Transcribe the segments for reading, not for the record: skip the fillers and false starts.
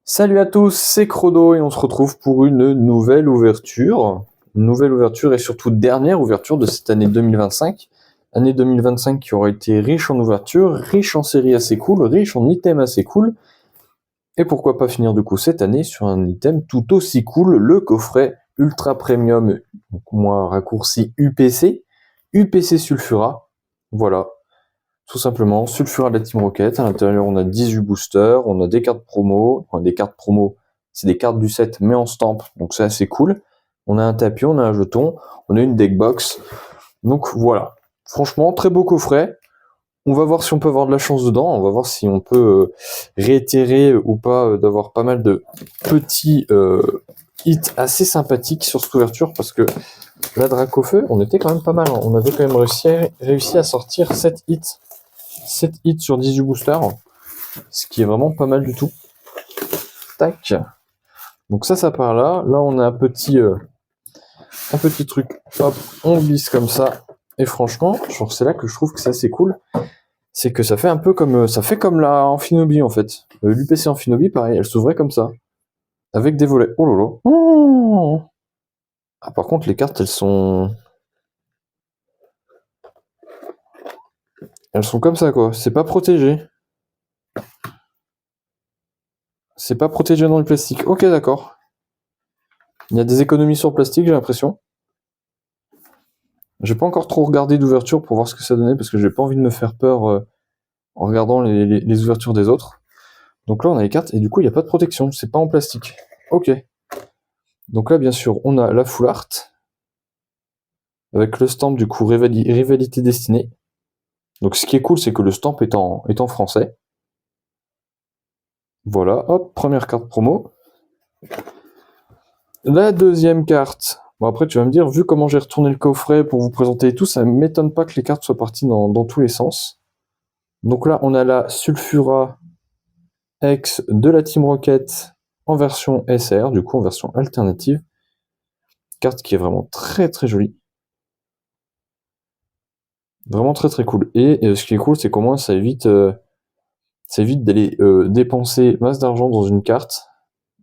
Salut à tous, c'est Chrono et on se retrouve pour une nouvelle ouverture. Une nouvelle ouverture et surtout dernière ouverture de cette année 2025. Année 2025 qui aura été riche en ouvertures, riche en séries assez cool, riche en items assez cool. Et pourquoi pas finir du coup cette année sur un item tout aussi cool, le coffret Ultra Premium, donc moins raccourci UPC, UPC Sulfura. Voilà, tout simplement, Sulfura de la Team Rocket. À l'intérieur, on a 18 boosters, on a des cartes promo. Enfin, des cartes promo, c'est des cartes du set, mais en stamp, donc c'est assez cool. On a un tapis, on a un jeton, on a une deck box. Donc voilà. Franchement, très beau coffret. On va voir si on peut avoir de la chance dedans. On va voir si on peut réitérer ou pas d'avoir pas mal de petits hits assez sympathiques sur cette ouverture parce que la Dracofeu, on était quand même pas mal. On avait quand même réussi à sortir 7 hits. 7 hits sur 18 boosters, ce qui est vraiment pas mal du tout. Tac. Donc ça part là. Là, on a un petit truc. Hop, on glisse comme ça. Et franchement, genre, c'est là que je trouve que c'est assez cool. C'est que ça fait un peu comme la Amphinobi en fait. L'UPC Amphinobi, pareil, elle s'ouvrait comme ça. Avec des volets. Oh lolo. Oh. Ah, par contre, les cartes, elles sont comme ça, quoi. C'est pas protégé. C'est pas protégé dans le plastique. Ok, d'accord. Il y a des économies sur le plastique, j'ai l'impression. J'ai pas encore trop regardé d'ouverture pour voir ce que ça donnait parce que j'ai pas envie de me faire peur en regardant les ouvertures des autres. Donc là, on a les cartes et du coup, il n'y a pas de protection. C'est pas en plastique. Ok. Donc là, bien sûr, on a la full art avec le stamp du coup Rivalité Destinée. Donc ce qui est cool, c'est que le stamp est en français. Voilà, hop, première carte promo. La deuxième carte. Bon, après, tu vas me dire, vu comment j'ai retourné le coffret pour vous présenter et tout, ça m'étonne pas que les cartes soient parties dans tous les sens. Donc là, on a la Sulfura X de la Team Rocket en version SR, du coup en version alternative. Carte qui est vraiment très très jolie. Vraiment très très cool. Et ce qui est cool, c'est qu'au moins ça évite d'aller dépenser masse d'argent dans une carte.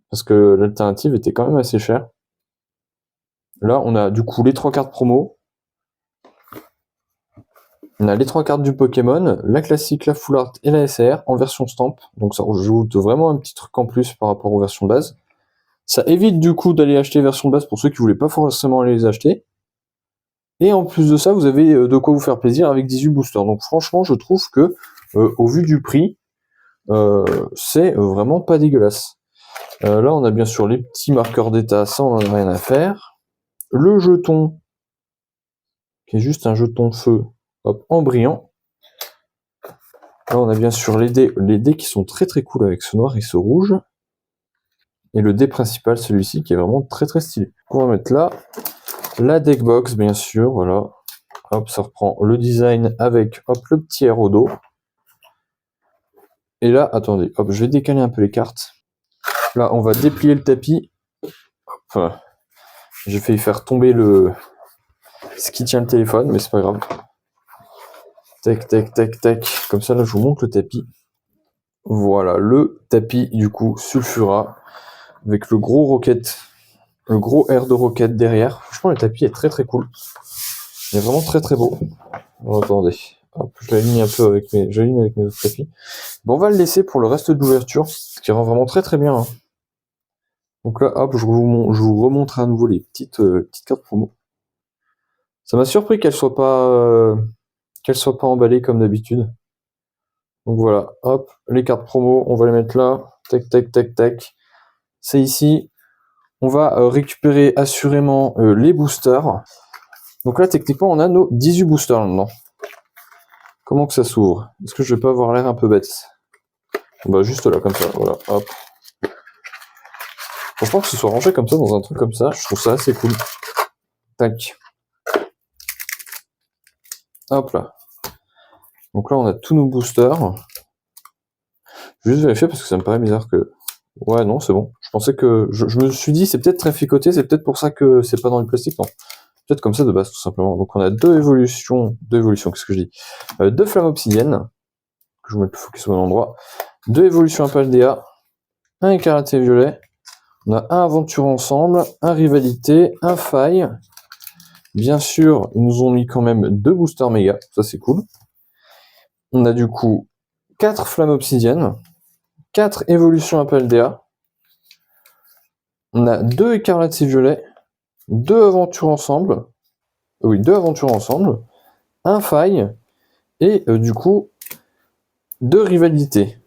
Parce que l'alternative était quand même assez chère. Là, on a du coup les 3 cartes promo. On a les 3 cartes du Pokémon, la classique, la full art et la SR en version stamp. Donc ça rajoute vraiment un petit truc en plus par rapport aux versions de base. Ça évite du coup d'aller acheter version de base pour ceux qui voulaient pas forcément aller les acheter. Et en plus de ça, vous avez de quoi vous faire plaisir avec 18 boosters. Donc franchement, je trouve que au vu du prix, c'est vraiment pas dégueulasse. Là, on a bien sûr les petits marqueurs d'état, ça on en a rien à faire. Le jeton, qui est juste un jeton feu, hop, en brillant. Là, on a bien sûr les dés qui sont très très cool avec ce noir et ce rouge. Et le dé principal, celui-ci, qui est vraiment très très stylé. On va mettre là la deck box, bien sûr, voilà. Hop, ça reprend le design avec, hop, le petit air au dos. Et là, attendez, hop, je vais décaler un peu les cartes. Là, on va déplier le tapis. Hop, j'ai failli faire tomber ce qui tient le téléphone, mais c'est pas grave. Tac, tac, tac, tac. Comme ça, là, je vous montre le tapis. Voilà, le tapis, du coup, Sulfura, avec le gros rocket, le gros air de rocket derrière. Franchement, le tapis est très très cool. Il est vraiment très très beau. Bon, attendez. Hop, je l'aligne un peu avec mes autres tapis. Bon, on va le laisser pour le reste de l'ouverture, ce qui rend vraiment très très bien. Hein. Donc là, hop, je vous remontre à nouveau les petites cartes promo. Ça m'a surpris qu'elles soient pas emballées comme d'habitude. Donc voilà, hop, les cartes promo, on va les mettre là. Tac, tac, tac, tac. C'est ici. On va récupérer assurément les boosters. Donc là, techniquement, on a nos 18 boosters maintenant. Comment que ça s'ouvre? Est-ce que je vais pas avoir l'air un peu bête? Bah juste là, comme ça, voilà, hop. Franchement, que ce soit rangé comme ça, dans un truc comme ça, je trouve ça assez cool. Tac. Hop là. Donc là, on a tous nos boosters. Je vais juste vérifier parce que ça me paraît bizarre que... Ouais, non, c'est bon. Je pensais que... Je me suis dit, c'est peut-être traficoté, c'est peut-être pour ça que c'est pas dans le plastique, non. Peut-être comme ça de base, tout simplement. Donc on a deux évolutions, qu'est-ce que je dis? Deux flammes obsidiennes, que je vais mettre le focus au bon endroit. Deux évolutions Impaldea, un écarlate violet. On a un aventure ensemble, un rivalité, un faille. Bien sûr, ils nous ont mis quand même 2 boosters méga, ça c'est cool. On a du coup 4 flammes obsidiennes, 4 évolutions à Paldea. On a 2 écarlates et violets, 2 aventures ensemble. Oui, 2 aventures ensemble, un faille et du coup 2 rivalités.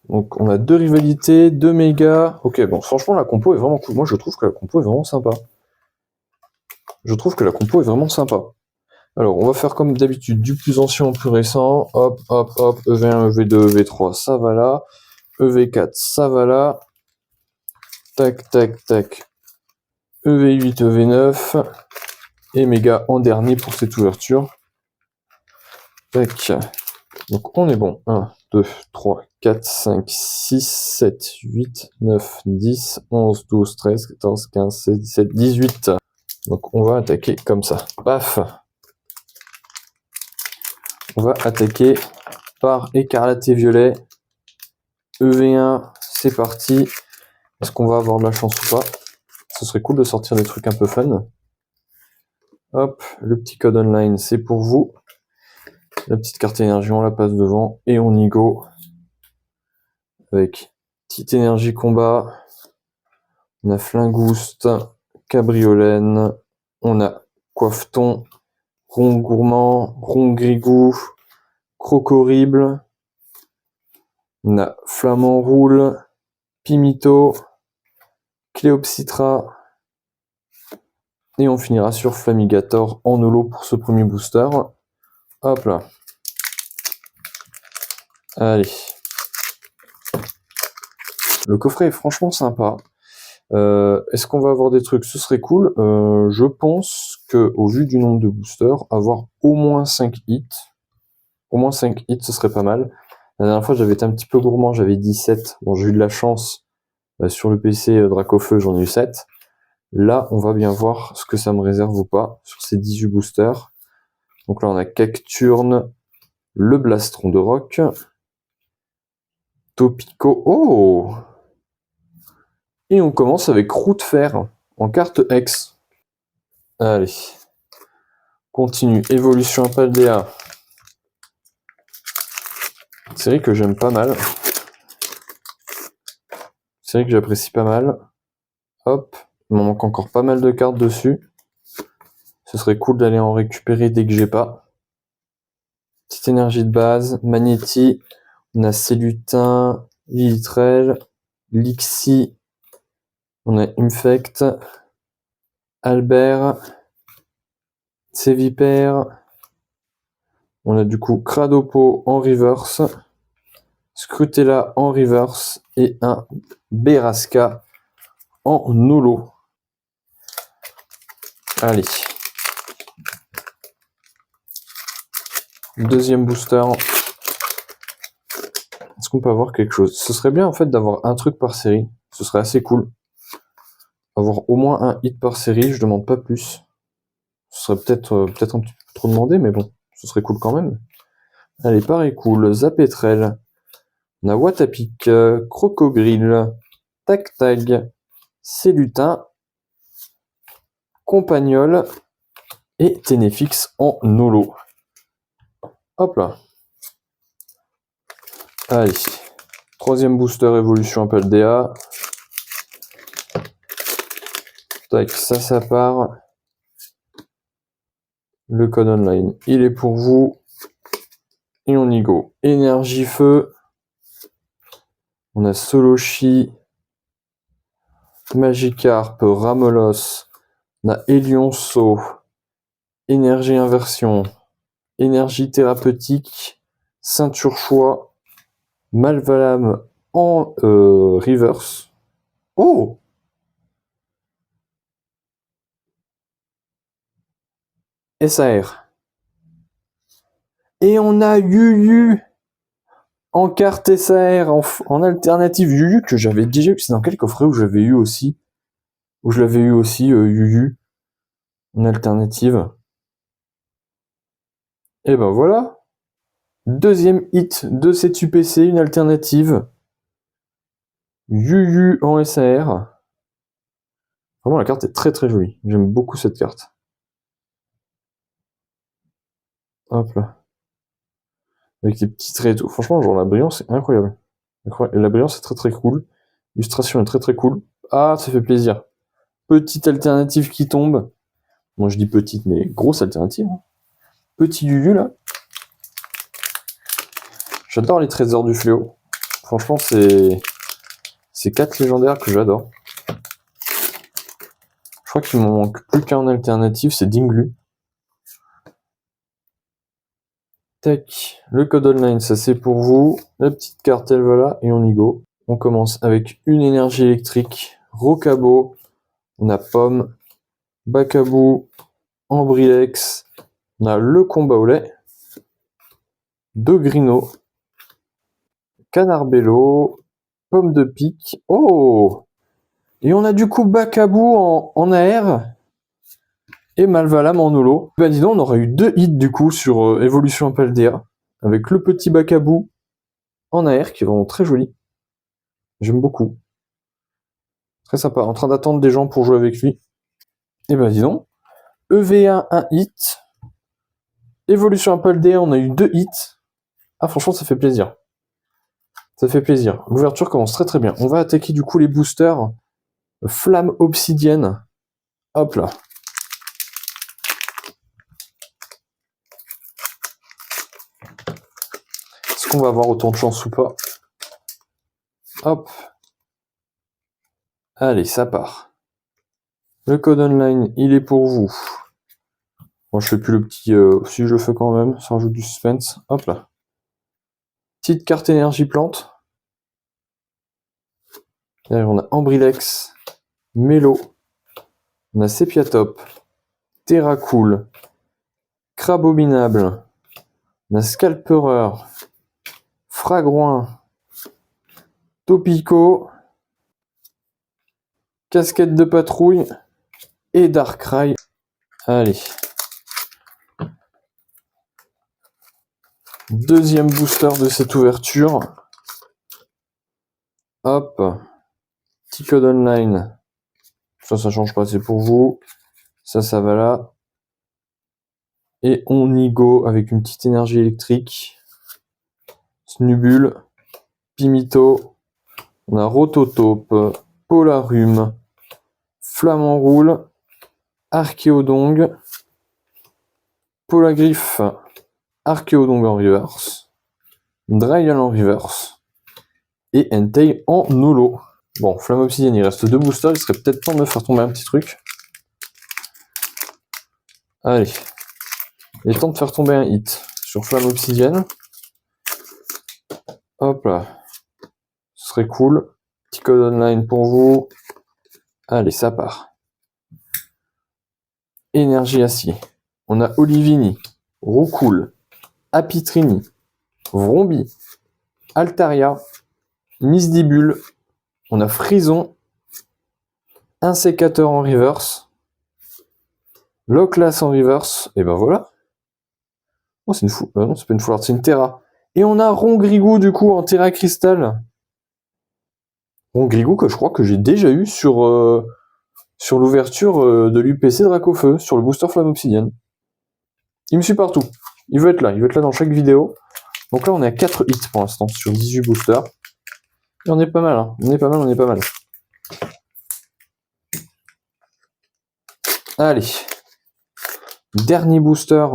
Donc on a 2 rivalités, 2 méga. Ok, bon, franchement la compo est vraiment cool. Moi je trouve que la compo est vraiment sympa. Alors on va faire comme d'habitude, du plus ancien au plus récent. Hop, hop, hop, EV1, EV2, EV3, ça va là. EV4, ça va là. Tac, tac, tac. EV8, EV9. Et méga en dernier pour cette ouverture. Tac. Donc on est bon. 1, 2, 3, 4, 5, 6, 7, 8, 9, 10, 11, 12, 13, 14, 15, 16, 17, 18. Donc on va attaquer comme ça. Paf. On va attaquer par écarlate et violet. EV1, c'est parti. Est-ce qu'on va avoir de la chance ou pas? Ce serait cool de sortir des trucs un peu fun. Hop, le petit code online, c'est pour vous. La petite carte énergie, on la passe devant et on y go. Avec petite énergie combat. On a Flingouste, Cabriolène. On a Coiffeton, Rond Gourmand, Rond Grigou, Crocorrible. On a Flamand Roule, Pimito, Cléopsitra. Et on finira sur Flamigator en holo pour ce premier booster. Hop là. Allez. Le coffret est franchement sympa. Est-ce qu'on va avoir des trucs? Ce serait cool. Je pense que au vu du nombre de boosters, avoir au moins 5 hits. Au moins 5 hits, ce serait pas mal. La dernière fois, j'avais été un petit peu gourmand, j'avais 17. Bon, j'ai eu de la chance. Sur le PC Dracofeu, j'en ai eu 7. Là, on va bien voir ce que ça me réserve ou pas sur ces 18 boosters. Donc là, on a Cacturne, le Blastron de Rock, Topico. Oh! Et on commence avec Roue de Fer en carte X. Allez. Continue. Évolution à Paldea. Série que j'aime pas mal. Série que j'apprécie pas mal. Hop. Il m'en manque encore pas mal de cartes dessus. Ce serait cool d'aller en récupérer dès que j'ai pas. Petite énergie de base. Magnéti. On a Cellutin. Lilitrel. Lixi. On a Infect. Albert. Sévipère. On a du coup Cradopo en reverse. Scrutella en reverse. Et un Berasca en holo. Allez. Deuxième booster. Est-ce qu'on peut avoir quelque chose? Ce serait bien en fait d'avoir un truc par série. Ce serait assez cool. Avoir au moins un hit par série, je demande pas plus. Ce serait peut-être un petit peu trop demandé, mais bon, ce serait cool quand même. Allez, pareil cool. Zapetrel. On a Watapic, Crocogrill, Tactag, Cellutin, Compagnol et Ténéfix en holo. Hop là. Allez. Troisième booster évolution à Paldea. Tac, ça part. Le code online, il est pour vous. Et on y go. Énergie feu. On a Solochi, Magikarp, Ramolos. On a Elionceau. Énergie inversion. Énergie thérapeutique. Ceinture choix. Malvalam en reverse. Oh! SAR. Et on a Yuyu en carte SAR, en alternative Yuyu, que j'avais déjà eu. C'est dans quel coffret où j'avais eu aussi? Où je l'avais eu aussi, Yuyu. En alternative. Et ben voilà. Deuxième hit de cette UPC, une alternative. Yu en SAR. Vraiment, la carte est très très jolie. J'aime beaucoup cette carte. Hop là. Avec les petits traits et tout. Franchement, genre la brillance est incroyable. Et la brillance est très très cool. L'illustration est très très cool. Ah, ça fait plaisir. Petite alternative qui tombe. Bon, je dis petite, mais grosse alternative. Petit Yu là. J'adore les trésors du fléau. Franchement, c'est 4 légendaires que j'adore. Je crois qu'il me manque plus qu'un alternative, c'est Dinglu. Tac, le code online, ça c'est pour vous. La petite carte, elle va là, et on y go. On commence avec une énergie électrique, Rocabo, on a Pomme, Bacabou, Ambrilex, on a le combat au lait, Dogrino, Canarbello, Pomme de pique, oh! Et on a du coup Bacabou en AR, et Malvalam en holo. Ben dis donc, on aurait eu 2 hits du coup sur Evolution Paldea, avec le petit Bacabou en AR, qui est vraiment très joli. J'aime beaucoup. Très sympa, en train d'attendre des gens pour jouer avec lui. Et ben dis donc, EV1, 1 hit. Evolution Paldea, on a eu 2 hits. Ah franchement, ça fait plaisir. Ça fait plaisir. L'ouverture commence très très bien. On va attaquer du coup les boosters. Flamme obsidienne. Hop là. Est-ce qu'on va avoir autant de chance ou pas? Hop. Allez, ça part. Le code online, il est pour vous. Moi, je fais plus le petit... si je le fais quand même, ça rajoute du suspense. Hop là. Petite carte énergie plante. Derrière, on a Ambrilex, Mélo, on a Sepiatop, Terracool, Crabominable, on a Scalperer, Fragroin, Topico, Casquette de patrouille et Darkrai. Allez. Deuxième booster de cette ouverture. Hop. Petit code online. Ça change pas, c'est pour vous. Ça va là. Et on y go avec une petite énergie électrique. Snubule, Pimito, on a Rototope, Polarum, Flamme-en-Roule, Archéodong, Polagriffe, Archéodong en reverse, Dryal en reverse, et Entei en holo. Bon, Flamme Obsidienne, il reste 2 boosters, il serait peut-être temps de me faire tomber un petit truc. Allez, il est temps de faire tomber un hit sur Flamme Obsidienne. Hop là, ce serait cool. Petit code online pour vous. Allez, ça part. Énergie acier. On a Olivini, Roucoule, Apitrini, Vrombi, Altaria, Misdibule, on a Frison, Insécateur en reverse, Loclas en reverse, et ben voilà. Oh, c'est une fou. Non, c'est pas une Full Art, c'est une Terra. Et on a Rongrigou du coup en Terra Cristal. Rongrigou que je crois que j'ai déjà eu sur l'ouverture de l'UPC Dracofeu, sur le booster Flamme Obsidienne. Il me suit partout. Il veut être là dans chaque vidéo. Donc là on est à 4 hits pour l'instant sur 18 boosters. Et on est pas mal, hein. On est pas mal. Allez. Dernier booster,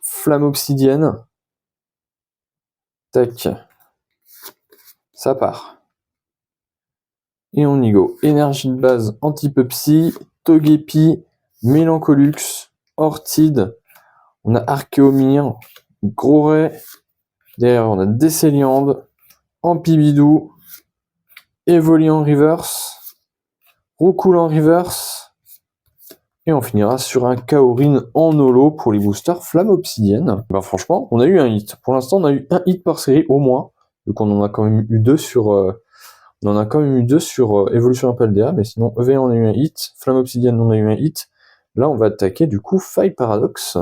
Flamme Obsidienne. Tac. Ça part. Et on y go. Énergie de base, Antipupsy, Togepi, Mélancolux, Ortide. On a Archéomir, Groray. Derrière, on a Décéliande, Ampibidou, Evoli en reverse, Roucoule en reverse. Et on finira sur un Kaorin en holo pour les boosters Flamme Obsidienne. Ben franchement, on a eu un hit. Pour l'instant, on a eu un hit par série au moins. Donc on en a quand même eu 2 sur... Evolution Paldea, mais sinon EV on a eu un hit, Flamme Obsidienne on a eu un hit. Là on va attaquer du coup Faille Paradox.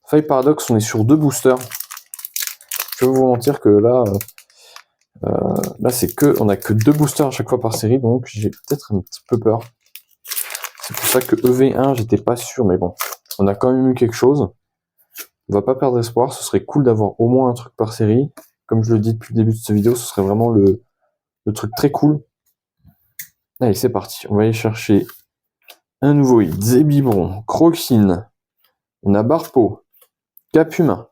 Faille Paradox, on est sur 2 boosters. Je vais vous mentir que là, Là, on a que 2 boosters à chaque fois par série, donc j'ai peut-être un petit peu peur. C'est pour ça que EV1, j'étais pas sûr, mais bon, on a quand même eu quelque chose. On va pas perdre espoir, ce serait cool d'avoir au moins un truc par série. Comme je le dis depuis le début de cette vidéo, ce serait vraiment le truc très cool. Allez, c'est parti, on va aller chercher un nouveau hit. Zébibron, Croxine, on a Barpo, Capumin,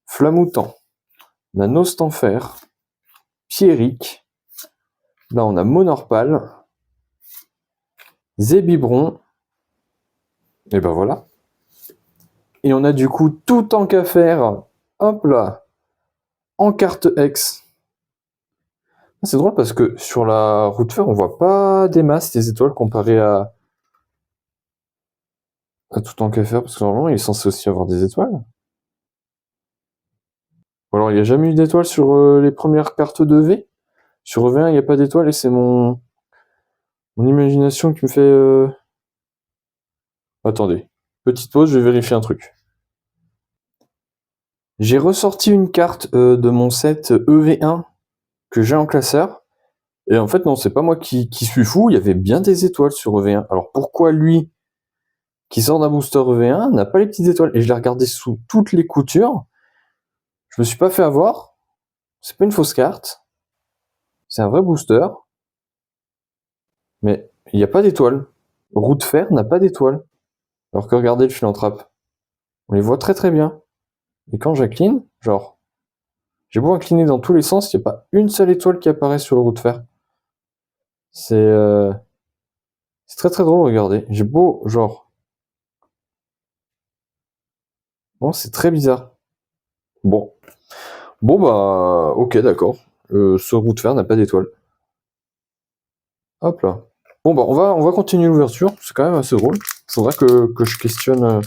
Flamoutant, on a Nostanfer, Pierrick, là on a Monorpal, Zébibron, et ben voilà. Et on a du coup tout tant qu'à faire, hop là, en carte X. C'est drôle parce que sur la route fer, on voit pas des masses, des étoiles comparé à tout tant qu'à faire, parce que normalement il est censé aussi avoir des étoiles. Ou alors il n'y a jamais eu d'étoiles sur les premières cartes de V. Sur EV1, il n'y a pas d'étoiles et c'est mon imagination qui me fait... Attendez, petite pause, je vais vérifier un truc. J'ai ressorti une carte de mon set EV1 que j'ai en classeur. Et en fait, non, c'est pas moi qui suis fou, il y avait bien des étoiles sur EV1. Alors pourquoi lui, qui sort d'un booster EV1, n'a pas les petites étoiles? Et je l'ai regardé sous toutes les coutures. Je me suis pas fait avoir. C'est pas une fausse carte. C'est un vrai booster. Mais il n'y a pas d'étoiles. Route fer n'a pas d'étoiles. Alors que regardez le Philanthrope. On les voit très très bien. Et quand j'incline, genre, j'ai beau incliner dans tous les sens, il n'y a pas une seule étoile qui apparaît sur le route fer. C'est très très drôle, regardez. J'ai beau, genre... Bon, c'est très bizarre. Bon. Bon bah, ok, d'accord. Ce route fer n'a pas d'étoile. Hop là. Bon bah, on va continuer l'ouverture. C'est quand même assez drôle. Faudra que je questionne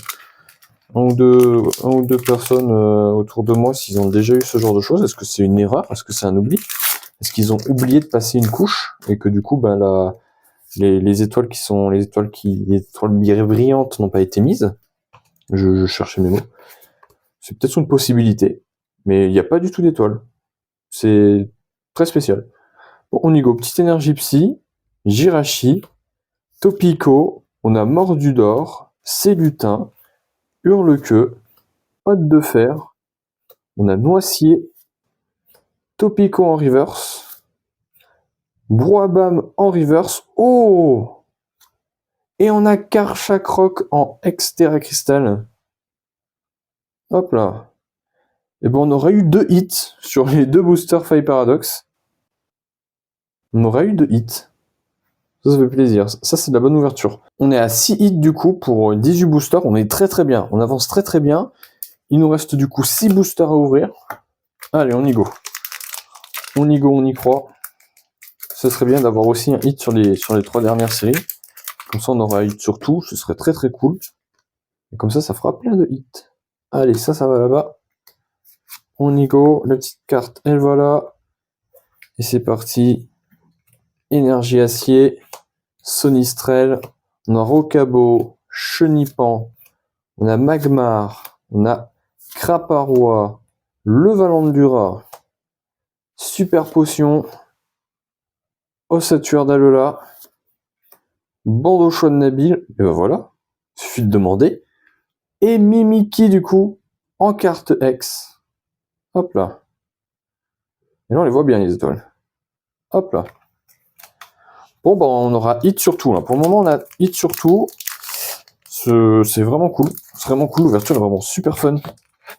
un ou deux personnes autour de moi s'ils ont déjà eu ce genre de choses. Est-ce que c'est une erreur? Est-ce que c'est un oubli? Est-ce qu'ils ont oublié de passer une couche et que du coup, ben les étoiles les étoiles brillantes n'ont pas été mises? Je cherchais mes mots. C'est peut-être une possibilité, mais il n'y a pas du tout d'étoiles. C'est très spécial. Bon, on y go. Petite énergie psy, Jirachi, Topico, on a Mordudor, Célutin, Hurlequeue, Hotte de Fer, on a Noicier, Topico en reverse, Broabam en reverse, oh! Et on a Karchakroc en Exterra Cristal. Hop là. Et bon, on aurait eu 2 hits sur les 2 boosters Faille Paradox. On aurait eu 2 hits. Ça fait plaisir. Ça, c'est de la bonne ouverture. On est à 6 hits du coup pour 18 boosters. On est très très bien. On avance très très bien. Il nous reste du coup 6 boosters à ouvrir. Allez, on y go. On y go, on y croit. Ce serait bien d'avoir aussi un hit sur les 3 dernières séries. Comme ça, on aura un hit sur tout. Ce serait très très cool. Et comme ça fera plein de hits. Allez, ça va là-bas. On y go. La petite carte, elle va là. Et c'est parti. Énergie acier. Sonistrel. On a Rocabo. Chenipan. On a Magmar. On a Craparois. Le Valandura. Super Potion. Ossature d'Alola. Bandeau de Nabil. Et ben voilà. Suffit de demander. Et Mimiki du coup. En carte X. Hop là. Et là on les voit bien les étoiles. Hop là. Bon bah on aura hit sur tout là. Pour le moment on a hit sur tout. C'est vraiment cool. C'est vraiment cool. L'ouverture est vraiment super fun.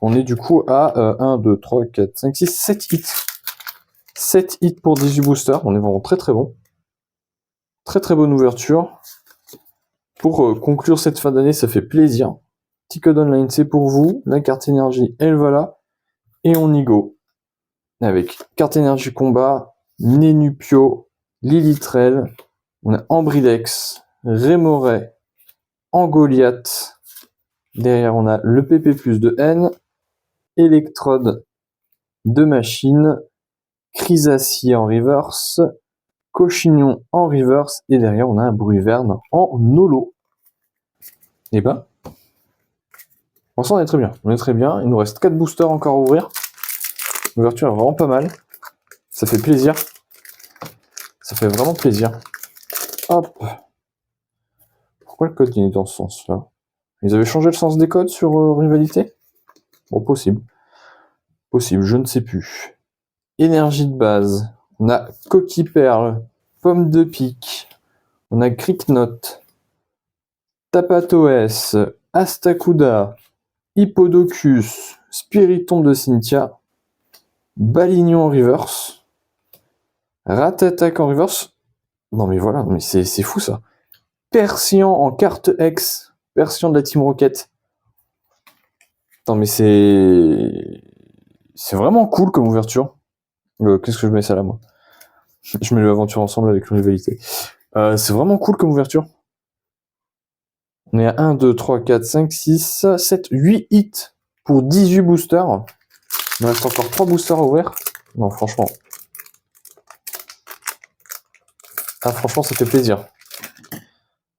On est du coup à 1, 2, 3, 4, 5, 6, 7 hits. 7 hits pour 18 boosters. On est vraiment très très bon. Très très bonne ouverture. Pour conclure cette fin d'année, ça fait plaisir. Petit code online, c'est pour vous. La carte énergie, elle va là. Et on y go. Avec carte énergie combat, Nénupio, Lilitrel, on a Ambridex, Rémoret, Angoliath. Derrière, on a le PP plus de N, Electrode de Machine, Chrysacier en reverse, Cochignon en reverse, et derrière, on a un Bruiverne en holo. Et ben, pour ça, on est très bien. On est très bien. Il nous reste 4 boosters encore à ouvrir. L'ouverture est vraiment pas mal. Ça fait plaisir. Ça fait vraiment plaisir. Hop. Pourquoi le code il est dans ce sens-là? Ils avaient changé le sens des codes sur Rivalité? Bon, possible. Possible, je ne sais plus. Énergie de base. On a Coquille Perle, Pomme de Pique. On a Cricknote, Tapatoes, Astacuda, Hippodocus, Spiritomb de Cynthia, Balignon en reverse, Ratatak en reverse. Non mais voilà, mais c'est fou ça. Persian en carte X, Persian de la Team Rocket. Non mais c'est vraiment cool comme ouverture. Qu'est-ce que je mets ça là moi? Je mets l'aventure ensemble avec le rivalité. C'est vraiment cool comme ouverture. On est à 1, 2, 3, 4, 5, 6, 7, 8 hits pour 18 boosters. Il me reste encore 3 boosters à ouvrir. Non, franchement. Ah, franchement, ça fait plaisir.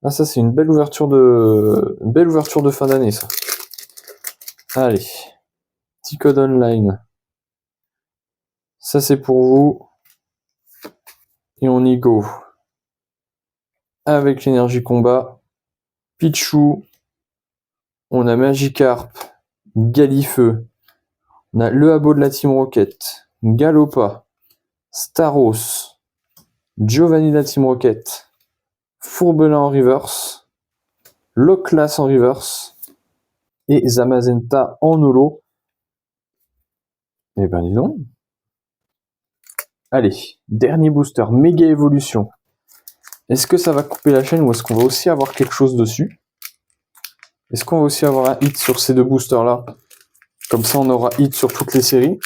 Ah, ça, c'est une belle ouverture de fin d'année, ça. Allez. Petit code online. Ça, c'est pour vous. Et on y go. Avec l'énergie combat. Pichou. On a Magikarp. Galifeu. On a le Habbo de la Team Rocket. Galopa. Staros. Giovanni de la Team Rocket. Fourbelin en reverse. Loclas en reverse. Et Zamazenta en holo. Eh ben dis donc. Allez, dernier booster, méga évolution. Est-ce que ça va couper la chaîne ou est-ce qu'on va aussi avoir quelque chose dessus? Est-ce qu'on va aussi avoir un hit sur ces deux boosters-là? Comme ça, on aura hit sur toutes les séries.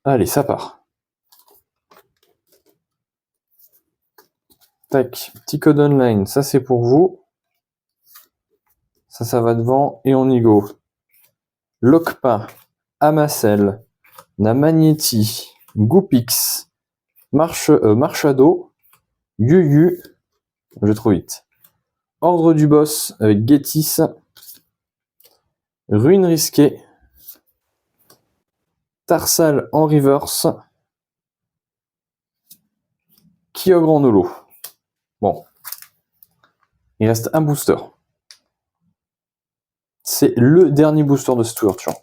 Allez, ça part. Tac, petit code online, ça c'est pour vous. Ça va devant et on y go. Locpin, Amacel, Namagnetti, Goupix, Marchado, Yuyu, je trouve vite. Ordre du Boss avec Getis, Ruine Risquée, Tarsal en reverse, Kyogre en holo. Bon, il reste un booster. C'est le dernier booster de cette ouverture.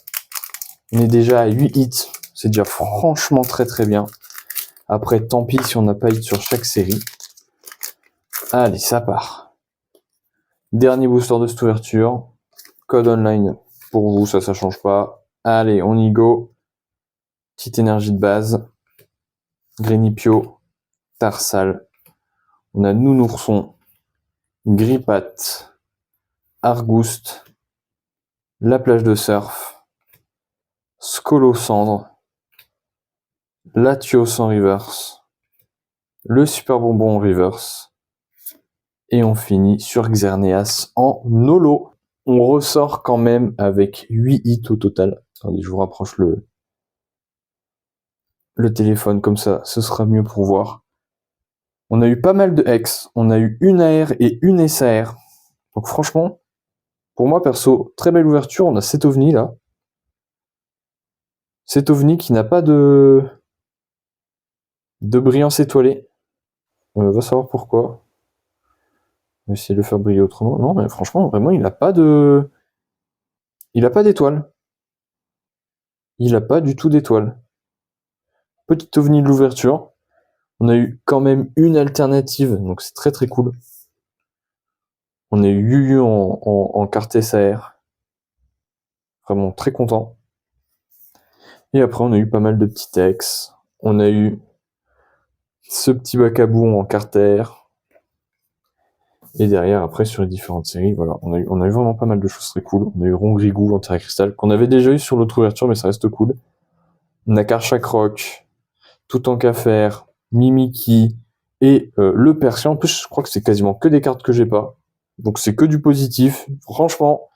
On est déjà à 8 hits, c'est déjà franchement très très bien. Après, tant pis si on n'a pas hit sur chaque série. Allez, ça part. Dernier booster de cette ouverture. Code online pour vous, ça change pas. Allez, on y go. Petite énergie de base. Grenipio, Tarsal. On a Nounourson, Grippat, Argouste, La Plage de Surf, Scolocendre, Latios en reverse, le Super Bonbon en reverse, et on finit sur Xerneas en holo. On ressort quand même avec 8 hits au total. Attendez, je vous rapproche le téléphone, comme ça, ce sera mieux pour voir. On a eu pas mal de X, on a eu une AR et une SAR. Donc franchement, pour moi perso, très belle ouverture. On a cet ovni là. Cet ovni qui n'a pas de brillance étoilée. On va savoir pourquoi. On va essayer de le faire briller autrement. Non, mais franchement, vraiment, il n'a pas d'étoile. Il n'a pas du tout d'étoile. Petit ovni de l'ouverture. On a eu quand même une alternative, donc c'est très très cool. On a eu Yuyu en carte SAR. Vraiment très content. Et après, on a eu pas mal de petits textes. On a eu ce petit Bacabou en carte air. Et derrière, après, sur les différentes séries, voilà, on a eu vraiment pas mal de choses très cool. On a eu Rongrigou en Terra Cristal, qu'on avait déjà eu sur l'autre ouverture, mais ça reste cool. On a Karchak Rock, Tout en Café, Mimiki et le Persian. En plus, je crois que c'est quasiment que des cartes que j'ai pas. Donc c'est que du positif. Franchement,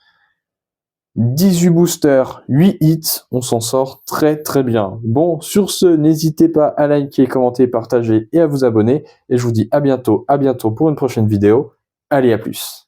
18 boosters, 8 hits, on s'en sort très très bien. Bon, sur ce, n'hésitez pas à liker, commenter, partager et à vous abonner. Et je vous dis à bientôt pour une prochaine vidéo. Allez, à plus.